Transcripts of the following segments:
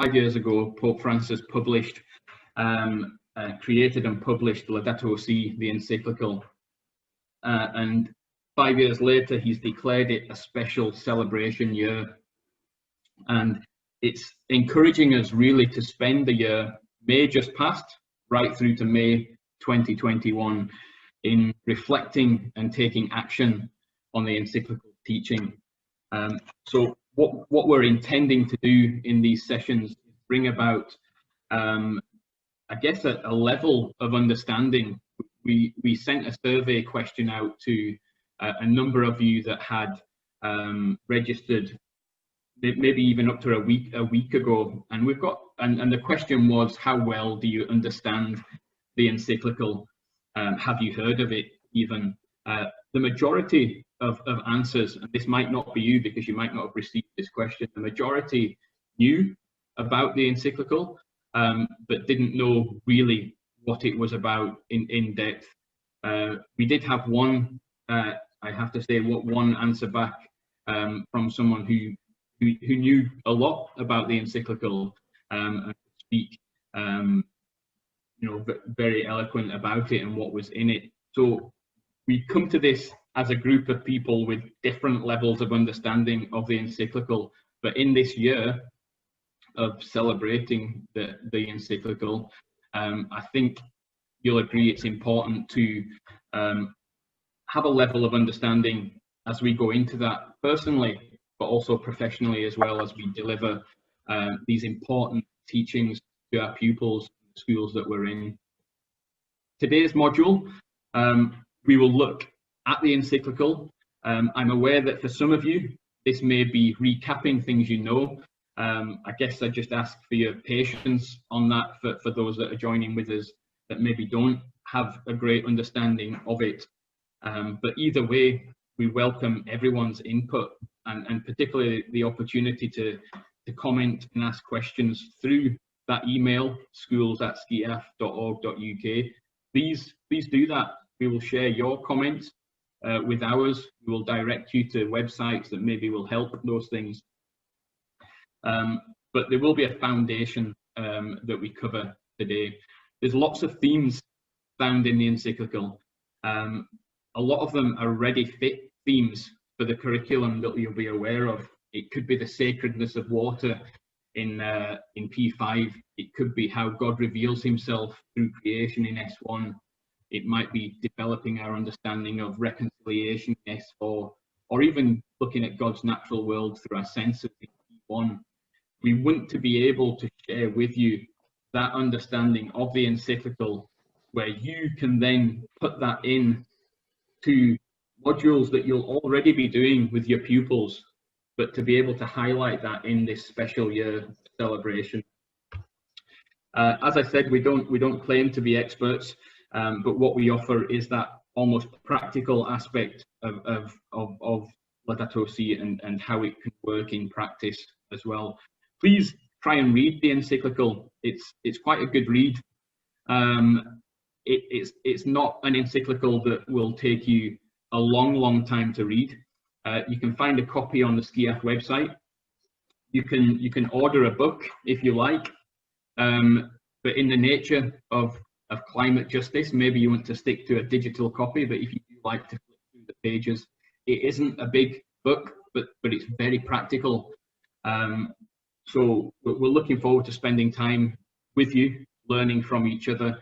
5 years ago, Pope Francis created and published Laudato Si, the encyclical, and 5 years later, he's declared it a special celebration year. And it's encouraging us really to spend the year, May just passed, right through to May 2021, in reflecting and taking action on the encyclical teaching. So what we're intending to do in these sessions is bring about, I guess, a level of understanding. We sent a survey question out to a number of you that had registered, maybe even up to a week ago, and we've got, and the question was, how well do you understand the encyclical? Have you heard of it even? The majority of answers, and this might not be you because you might not have received this question, the majority knew about the encyclical, but didn't know really what it was about in depth. We did have one, I have to say, one answer back from someone who knew a lot about the encyclical and could speak, very eloquent about it and what was in it. So we come to this as a group of people with different levels of understanding of the encyclical, but in this year of celebrating the encyclical, I think you'll agree it's important to have a level of understanding as we go into that personally, but also professionally as well, as we deliver these important teachings to our pupils, schools that we're in. Today's module, we will look at the encyclical. I'm aware that for some of you, this may be recapping things you know. I guess I just ask for your patience on that for those that are joining with us that maybe don't have a great understanding of it. But either way, we welcome everyone's input and particularly the opportunity to comment and ask questions through that email, schools@skiaf.org.uk. Please do that. We will share your comments with ours. We will direct you to websites that maybe will help those things. But there will be a foundation that we cover today. There's lots of themes found in the encyclical. A lot of them are ready fit themes for the curriculum that you'll be aware of. It could be the sacredness of water in P5. It could be how God reveals himself through creation in S1. It might be developing our understanding of reconciliation in S4, or even looking at God's natural world through our senses in P1. We want to be able to share with you that understanding of the encyclical, where you can then put that in to modules that you'll already be doing with your pupils, but to be able to highlight that in this special year celebration. As I said, we don't claim to be experts, but what we offer is that almost practical aspect of Laudato Si and how it can work in practice as well. Please try and read the encyclical. It's quite a good read. It's not an encyclical that will take you a long time to read. You can find a copy on the SCIAF website. You can order a book if you like, but in the nature of climate justice, maybe you want to stick to a digital copy. But if you do like to flip through the pages, it isn't a big book, but it's very practical. So we're looking forward to spending time with you, learning from each other.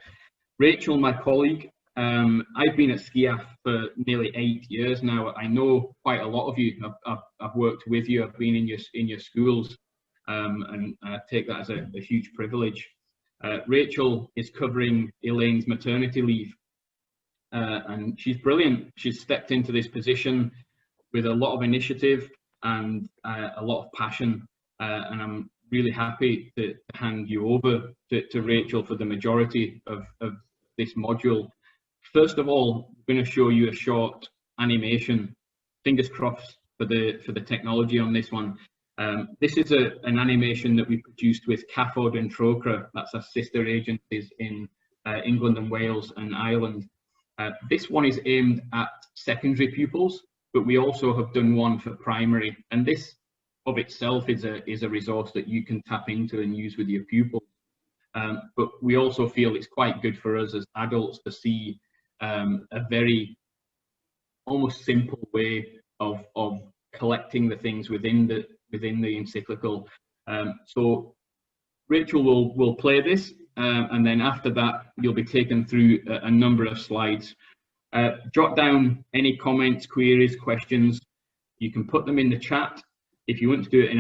Rachel, my colleague, I've been at SCIAF for nearly 8 years now. I know quite a lot of you. I've worked with you. I've been in your schools, and I take that as a huge privilege. Rachel is covering Elaine's maternity leave, and she's brilliant. She's stepped into this position with a lot of initiative and a lot of passion, and I'm really happy to hand you over to Rachel for the majority of this module. First of all, I'm going to show you a short animation. Fingers crossed for the technology on this one. This is an animation that we produced with CAFOD and TROCRA. That's our sister agencies in England and Wales and Ireland. This one is aimed at secondary pupils, but we also have done one for primary. And this of itself is a resource that you can tap into and use with your pupils. But we also feel it's quite good for us as adults to see a very almost simple way of collecting the things within the encyclical. So Rachel will play this, and then after that you'll be taken through a number of slides. Jot down any comments, queries, questions. You can put them in the chat. If you want to do it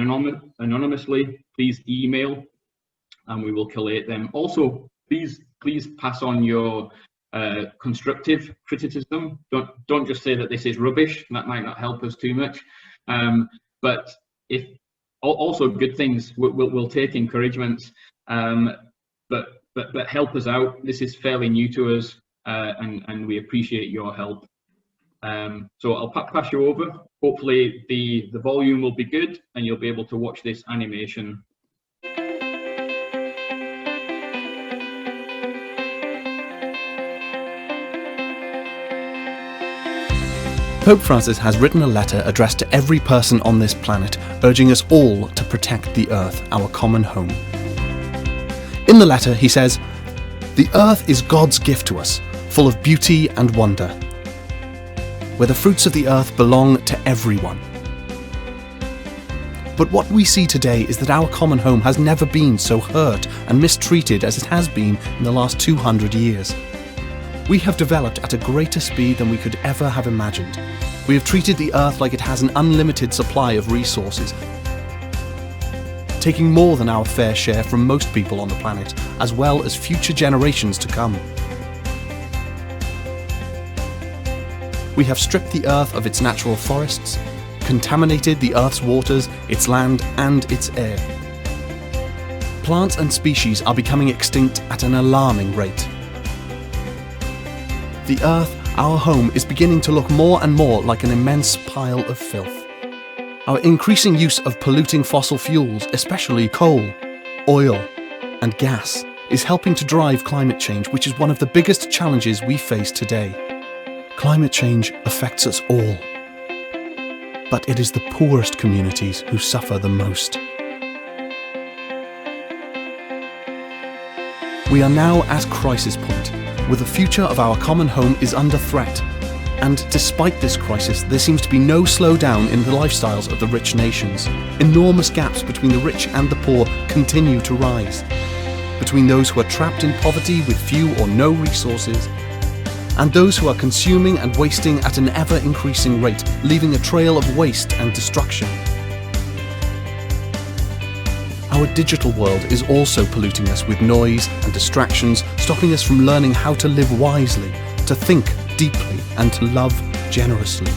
anonymously, please email and we will collate them. Also, please pass on your constructive criticism. Don't just say that this is rubbish. That might not help us too much. But if also good things, we'll take encouragements. But help us out. This is fairly new to us, and we appreciate your help. So I'll pass you over. Hopefully the volume will be good and you'll be able to watch this animation. Pope Francis has written a letter addressed to every person on this planet, urging us all to protect the Earth, our common home. In the letter, he says, "The Earth is God's gift to us, full of beauty and wonder, where the fruits of the earth belong to everyone." But what we see today is that our common home has never been so hurt and mistreated as it has been in the last 200 years. We have developed at a greater speed than we could ever have imagined. We have treated the earth like it has an unlimited supply of resources, taking more than our fair share from most people on the planet, as well as future generations to come. We have stripped the earth of its natural forests, contaminated the earth's waters, its land, and its air. Plants and species are becoming extinct at an alarming rate. The earth, our home, is beginning to look more and more like an immense pile of filth. Our increasing use of polluting fossil fuels, especially coal, oil, and gas, is helping to drive climate change, which is one of the biggest challenges we face today. Climate change affects us all, but it is the poorest communities who suffer the most. We are now at crisis point, where the future of our common home is under threat. And despite this crisis, there seems to be no slowdown in the lifestyles of the rich nations. Enormous gaps between the rich and the poor continue to rise. Between those who are trapped in poverty with few or no resources, and those who are consuming and wasting at an ever-increasing rate, leaving a trail of waste and destruction. Our digital world is also polluting us with noise and distractions, stopping us from learning how to live wisely, to think deeply, and to love generously.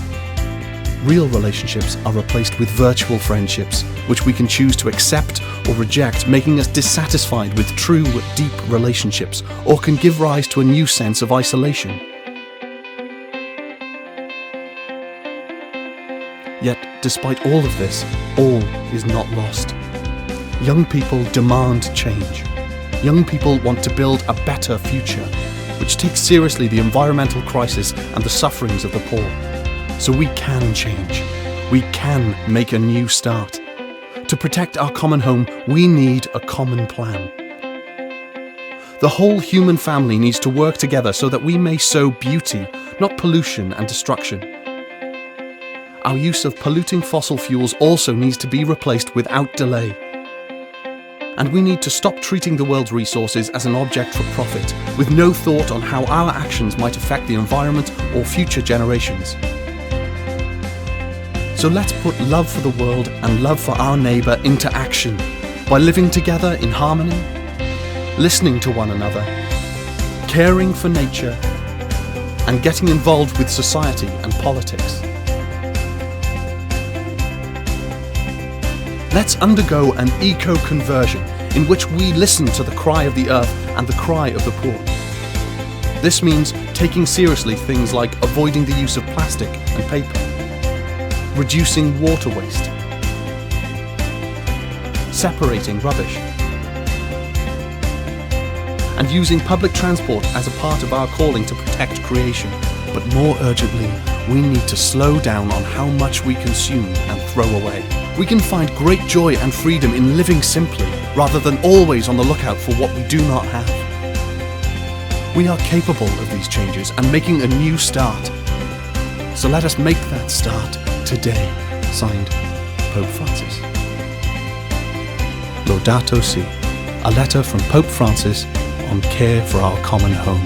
Real relationships are replaced with virtual friendships, which we can choose to accept or reject, making us dissatisfied with true, deep relationships, or can give rise to a new sense of isolation. Yet, despite all of this, all is not lost. Young people demand change. Young people want to build a better future, which takes seriously the environmental crisis and the sufferings of the poor. So we can change. We can make a new start. To protect our common home, we need a common plan. The whole human family needs to work together so that we may sow beauty, not pollution and destruction. Our use of polluting fossil fuels also needs to be replaced without delay. And we need to stop treating the world's resources as an object for profit, with no thought on how our actions might affect the environment or future generations. So let's put love for the world and love for our neighbour into action by living together in harmony, listening to one another, caring for nature, and getting involved with society and politics. Let's undergo an eco-conversion in which we listen to the cry of the earth and the cry of the poor. This means taking seriously things like avoiding the use of plastic and paper, reducing water waste, separating rubbish, and using public transport as a part of our calling to protect creation. But more urgently, we need to slow down on how much we consume and throw away. We can find great joy and freedom in living simply, rather than always on the lookout for what we do not have. We are capable of these changes and making a new start. So let us make that start today. Signed, Pope Francis. Laudato Si, a letter from Pope Francis on care for our common home.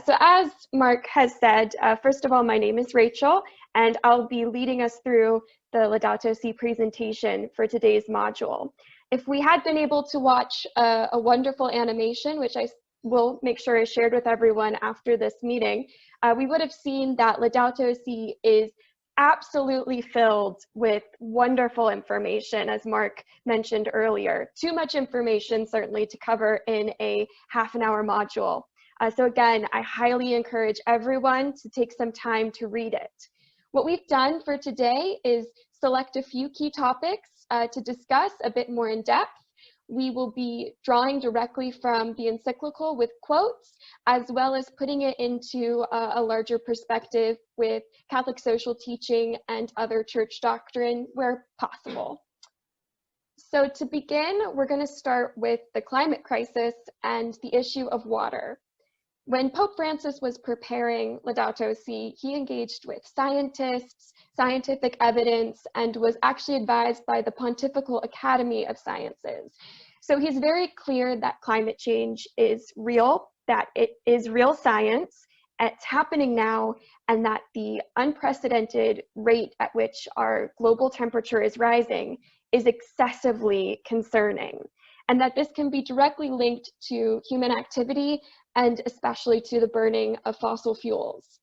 So as Mark has said, first of all, my name is Rachel, and I'll be leading us through the Laudato Si presentation for today's module. If we had been able to watch a wonderful animation, which I will make sure is shared with everyone after this meeting, we would have seen that Laudato Si is absolutely filled with wonderful information, as Mark mentioned earlier. Too much information, certainly, to cover in a half-an-hour module. So again, I highly encourage everyone to take some time to read it. What we've done for today is select a few key topics to discuss a bit more in depth. We will be drawing directly from the encyclical with quotes, as well as putting it into a larger perspective with Catholic social teaching and other church doctrine where possible. So to begin, we're going to start with the climate crisis and the issue of water. When Pope Francis was preparing Laudato Si, he engaged with scientists, scientific evidence, and was actually advised by the Pontifical Academy of Sciences. So he's very clear that climate change is real, that it is real science, it's happening now, and that the unprecedented rate at which our global temperature is rising is excessively concerning, and that this can be directly linked to human activity and especially to the burning of fossil fuels.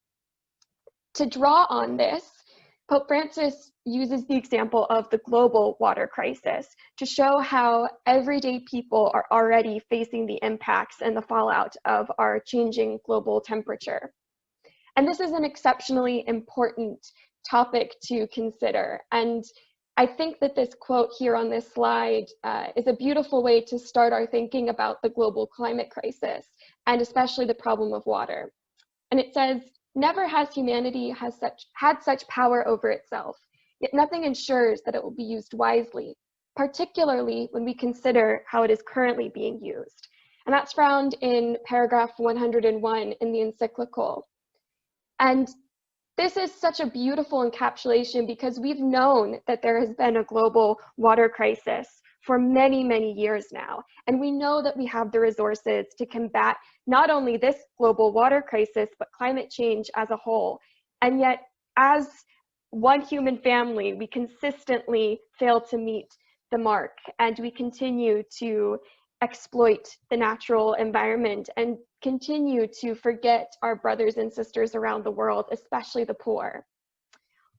To draw on this, Pope Francis uses the example of the global water crisis to show how everyday people are already facing the impacts and the fallout of our changing global temperature. And this is an exceptionally important topic to consider. And I think that this quote here on this slide is a beautiful way to start our thinking about the global climate crisis, and especially the problem of water. And it says, "Never has humanity had such power over itself, yet nothing ensures that it will be used wisely, particularly when we consider how it is currently being used." And that's found in paragraph 101 in the encyclical. And this is such a beautiful encapsulation because we've known that there has been a global water crisis for many, many years now. And we know that we have the resources to combat not only this global water crisis, but climate change as a whole. And yet, as one human family, we consistently fail to meet the mark, and we continue to exploit the natural environment and continue to forget our brothers and sisters around the world, especially the poor.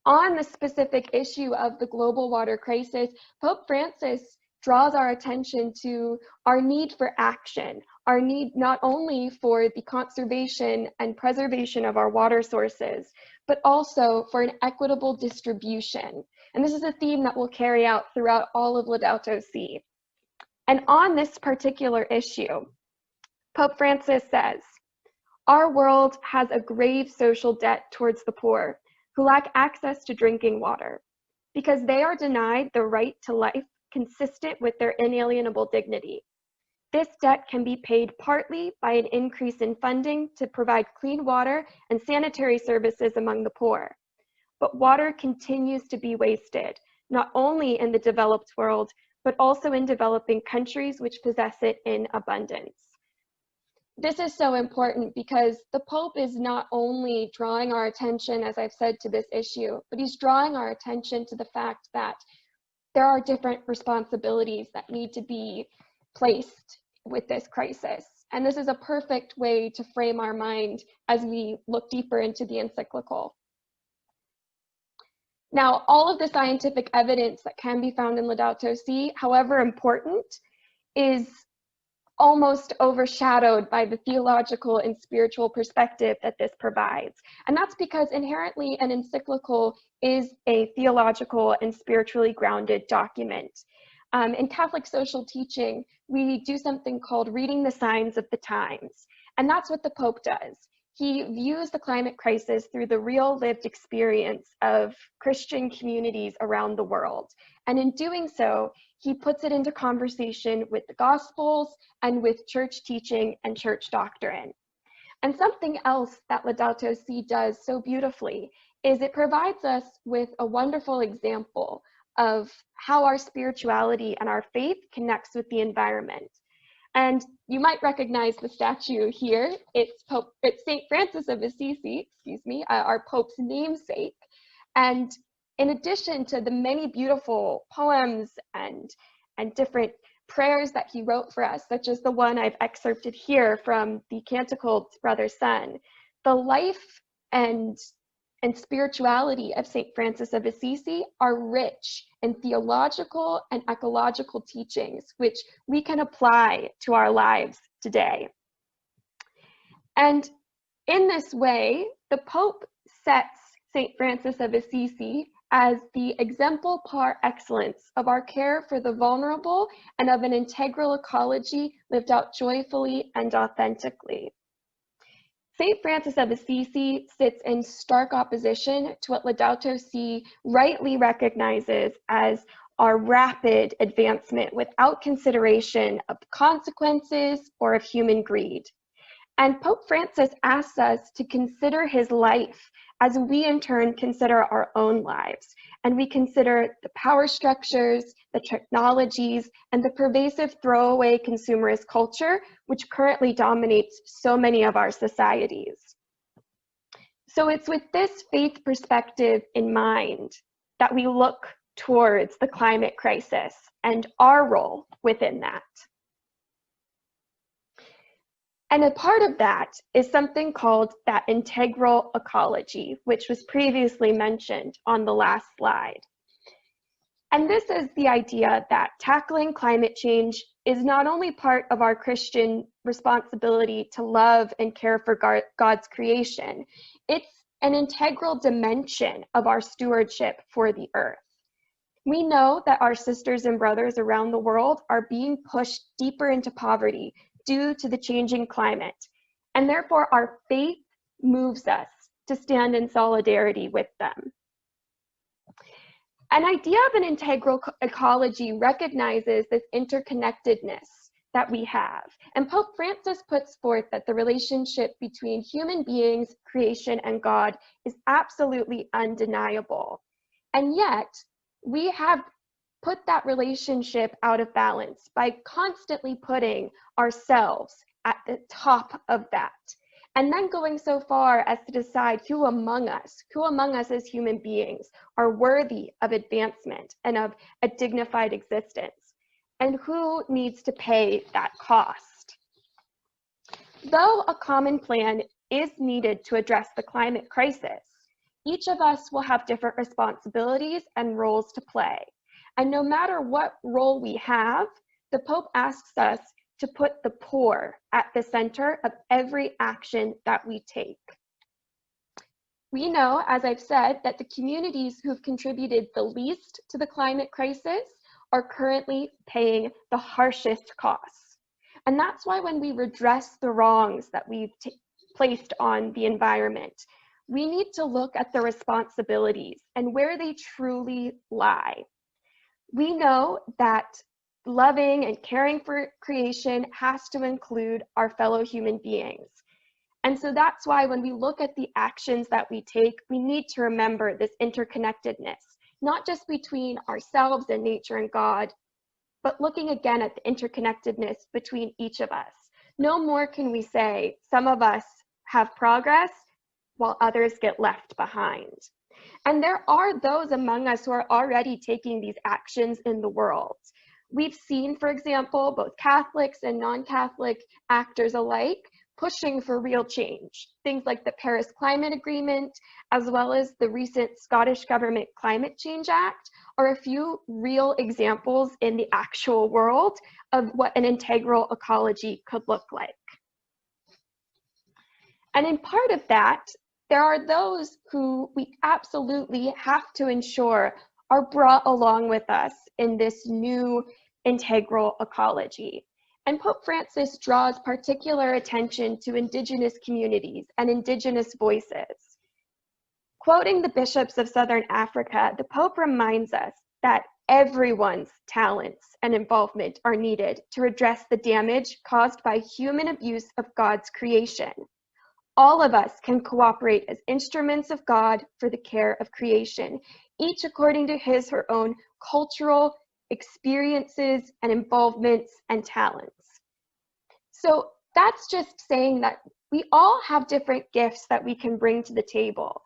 On the specific issue of the global water crisis, Pope Francis draws our attention to our need for action, our need not only for the conservation and preservation of our water sources, but also for an equitable distribution. And this is a theme that will carry out throughout all of Laudato Si. And on this particular issue, Pope Francis says, "Our world has a grave social debt towards the poor who lack access to drinking water because they are denied the right to life consistent with their inalienable dignity. This debt can be paid partly by an increase in funding to provide clean water and sanitary services among the poor. But water continues to be wasted, not only in the developed world, but also in developing countries which possess it in abundance." This is so important because the Pope is not only drawing our attention, as I've said, to this issue, but he's drawing our attention to the fact that there are different responsibilities that need to be placed with this crisis. And this is a perfect way to frame our mind as we look deeper into the encyclical. Now, all of the scientific evidence that can be found in Laudato Si, however important, is almost overshadowed by the theological and spiritual perspective that this provides. And that's because inherently an encyclical is a theological and spiritually grounded document. In Catholic social teaching, we do something called reading the signs of the times. And that's what the Pope does. He views the climate crisis through the real lived experience of Christian communities around the world. And in doing so, he puts it into conversation with the Gospels and with church teaching and church doctrine. And something else that Laudato Si does so beautifully is it provides us with a wonderful example of how our spirituality and our faith connects with the environment. And you might recognize the statue here. It's St. Francis of Assisi, our Pope's namesake. And in addition to the many beautiful poems and different prayers that he wrote for us, such as the one I've excerpted here from the Canticle to Brother Sun, the life and spirituality of St. Francis of Assisi are rich in theological and ecological teachings, which we can apply to our lives today. And in this way, the Pope sets St. Francis of Assisi as the exemplar par excellence of our care for the vulnerable and of an integral ecology lived out joyfully and authentically. St. Francis of Assisi sits in stark opposition to what Laudato Si rightly recognizes as our rapid advancement without consideration of consequences or of human greed. And Pope Francis asks us to consider his life as we in turn consider our own lives. And we consider the power structures, the technologies, and the pervasive throwaway consumerist culture, which currently dominates so many of our societies. So it's with this faith perspective in mind that we look towards the climate crisis and our role within that. And a part of that is something called that integral ecology, which was previously mentioned on the last slide. And this is the idea that tackling climate change is not only part of our Christian responsibility to love and care for God's creation, it's an integral dimension of our stewardship for the earth. We know that our sisters and brothers around the world are being pushed deeper into poverty due to the changing climate, and therefore our faith moves us to stand in solidarity with them. An idea of an integral ecology recognizes this interconnectedness that we have, and Pope Francis puts forth that the relationship between human beings, creation, and God is absolutely undeniable. And yet, we have put that relationship out of balance by constantly putting ourselves at the top of that, and then going so far as to decide who among us as human beings are worthy of advancement and of a dignified existence, and who needs to pay that cost. Though a common plan is needed to address the climate crisis, each of us will have different responsibilities and roles to play. And no matter what role we have, the Pope asks us to put the poor at the center of every action that we take. We know, as I've said, that the communities who've contributed the least to the climate crisis are currently paying the harshest costs. And that's why when we redress the wrongs that we've placed on the environment, we need to look at the responsibilities and where they truly lie. We know that loving and caring for creation has to include our fellow human beings. And so that's why when we look at the actions that we take, we need to remember this interconnectedness, not just between ourselves and nature and God, but looking again at the interconnectedness between each of us. No more can we say some of us have progress while others get left behind. And there are those among us who are already taking these actions in the world. We've seen, for example, both Catholics and non-Catholic actors alike pushing for real change. Things like the Paris Climate Agreement, as well as the recent Scottish Government Climate Change Act, are a few real examples in the actual world of what an integral ecology could look like. And in part of that, there are those who we absolutely have to ensure are brought along with us in this new integral ecology. And Pope Francis draws particular attention to Indigenous communities and Indigenous voices. Quoting the bishops of Southern Africa, the Pope reminds us that everyone's talents and involvement are needed to redress the damage caused by human abuse of God's creation. All of us can cooperate as instruments of God for the care of creation, each according to his or her own cultural experiences and involvements and talents. So that's just saying that we all have different gifts that we can bring to the table.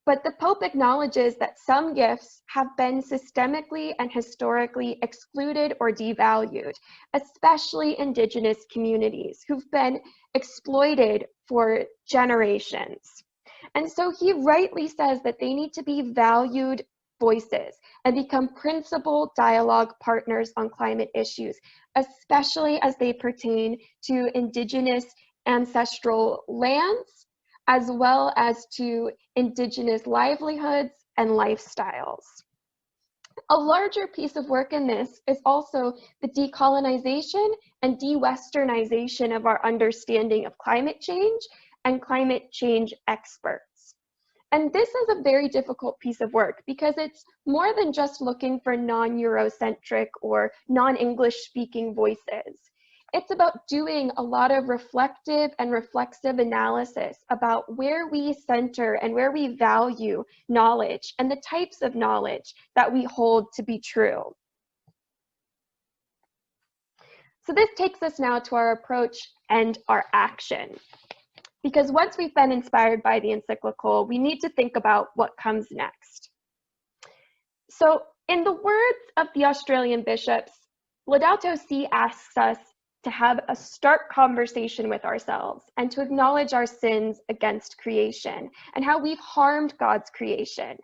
But the Pope acknowledges that some gifts have been systemically and historically excluded or devalued, especially Indigenous communities who've been exploited for generations. And so he rightly says that they need to be valued voices and become principal dialogue partners on climate issues, especially as they pertain to Indigenous ancestral lands, as well as to Indigenous livelihoods and lifestyles. A larger piece of work in this is also the decolonization and de-Westernization of our understanding of climate change and climate change experts. And this is a very difficult piece of work because it's more than just looking for non-Eurocentric or non-English speaking voices. It's about doing a lot of reflective and reflexive analysis about where we center and where we value knowledge and the types of knowledge that we hold to be true. So this takes us now to our approach and our action. Because once we've been inspired by the encyclical, we need to think about what comes next. So in the words of the Australian bishops, Laudato Si asks us to have a stark conversation with ourselves and to acknowledge our sins against creation and how we've harmed God's creation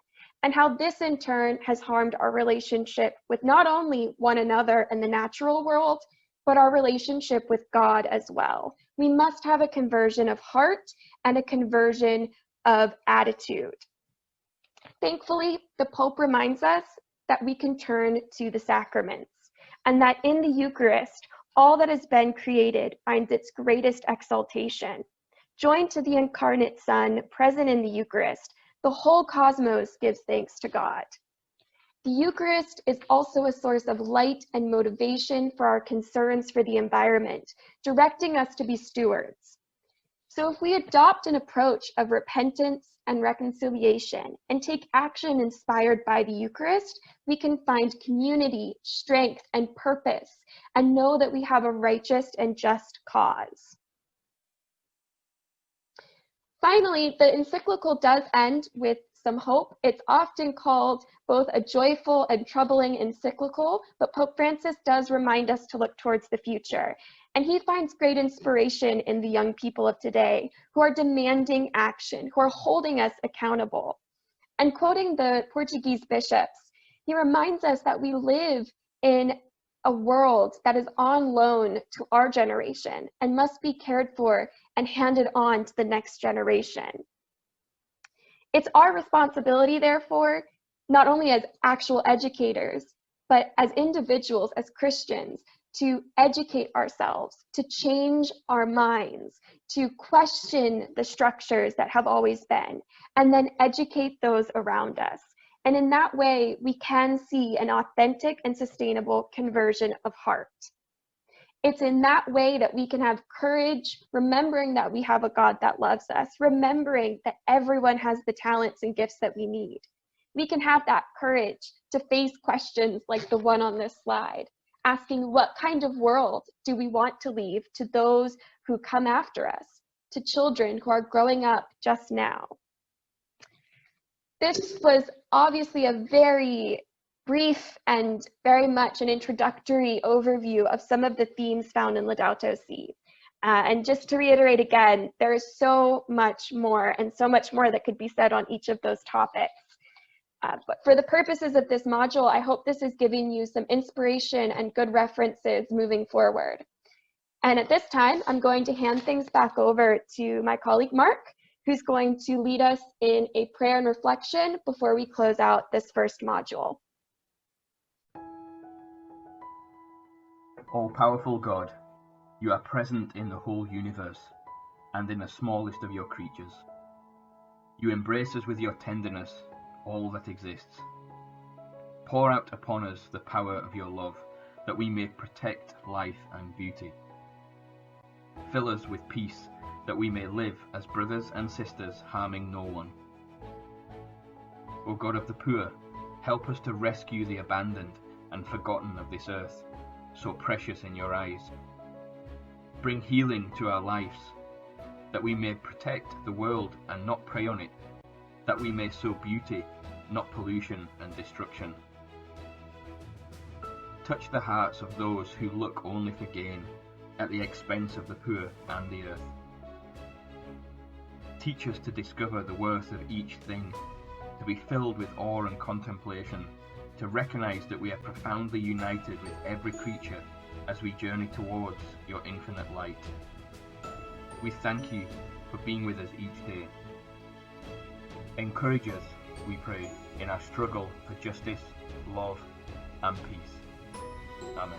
and how this in turn has harmed our relationship with not only one another and the natural world, but our relationship with God as well. We must have a conversion of heart and a conversion of attitude. Thankfully, the Pope reminds us that we can turn to the sacraments and that in the Eucharist, all that has been created finds its greatest exaltation. Joined to the incarnate Son, present in the Eucharist, the whole cosmos gives thanks to God. The Eucharist is also a source of light and motivation for our concerns for the environment, directing us to be stewards. So if we adopt an approach of repentance and reconciliation and take action inspired by the Eucharist, we can find community, strength, and purpose, and know that we have a righteous and just cause. Finally, the encyclical does end with some hope. It's often called both a joyful and troubling encyclical, but Pope Francis does remind us to look towards the future. And he finds great inspiration in the young people of today who are demanding action, who are holding us accountable. And quoting the Portuguese bishops, he reminds us that we live in a world that is on loan to our generation and must be cared for and handed on to the next generation. It's our responsibility, therefore, not only as actual educators, but as individuals, as Christians, to educate ourselves, to change our minds, to question the structures that have always been, and then educate those around us. And in that way, we can see an authentic and sustainable conversion of heart. It's in that way that we can have courage, remembering that we have a God that loves us, remembering that everyone has the talents and gifts that we need. We can have that courage to face questions like the one on this slide, asking what kind of world do we want to leave to those who come after us, to children who are growing up just now. This was obviously a very brief and very much an introductory overview of some of the themes found in Laudato Si. And just to reiterate again, there is so much more and so much more that could be said on each of those topics. But for the purposes of this module, I hope this is giving you some inspiration and good references moving forward. And at this time, I'm going to hand things back over to my colleague, Mark, who's going to lead us in a prayer and reflection before we close out this first module. All-powerful God, you are present in the whole universe and in the smallest of your creatures. You embrace us with your tenderness, all that exists. Pour out upon us the power of your love, that we may protect life and beauty. Fill us with peace, that we may live as brothers and sisters, harming no one. O God of the poor, help us to rescue the abandoned and forgotten of this earth, so precious in your eyes. Bring healing to our lives, that we may protect the world and not prey on it, that we may sow beauty, not pollution and destruction. Touch the hearts of those who look only for gain, at the expense of the poor and the earth. Teach us to discover the worth of each thing, to be filled with awe and contemplation, to recognize that we are profoundly united with every creature as we journey towards your infinite light. We thank you for being with us each day. Encourage us, we pray, in our struggle for justice, love, and peace. Amen.